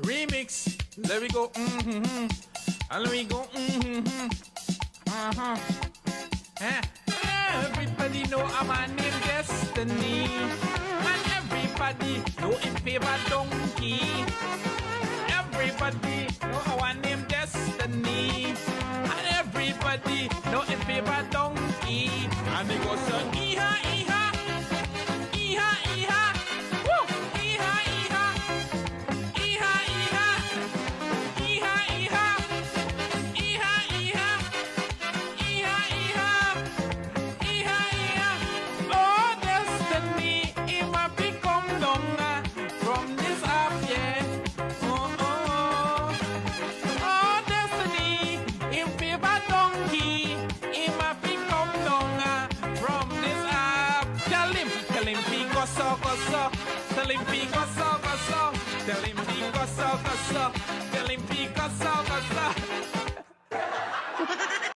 remix. Let me go, and let me go, Everybody know I'm a name Destiny, and everybody know in favor Donkey. Everybody know our name Destiny, and everybody know in favor Donkey. And they go so Iha Iha, Iha Iha, woo, Iha Iha, Iha Iha, Iha Iha, Iha Iha, Iha Iha, Iha Iha. Oh Destiny, it might become down from this up, yeah. Tell him pico so, tell him pico so, tell him pico so.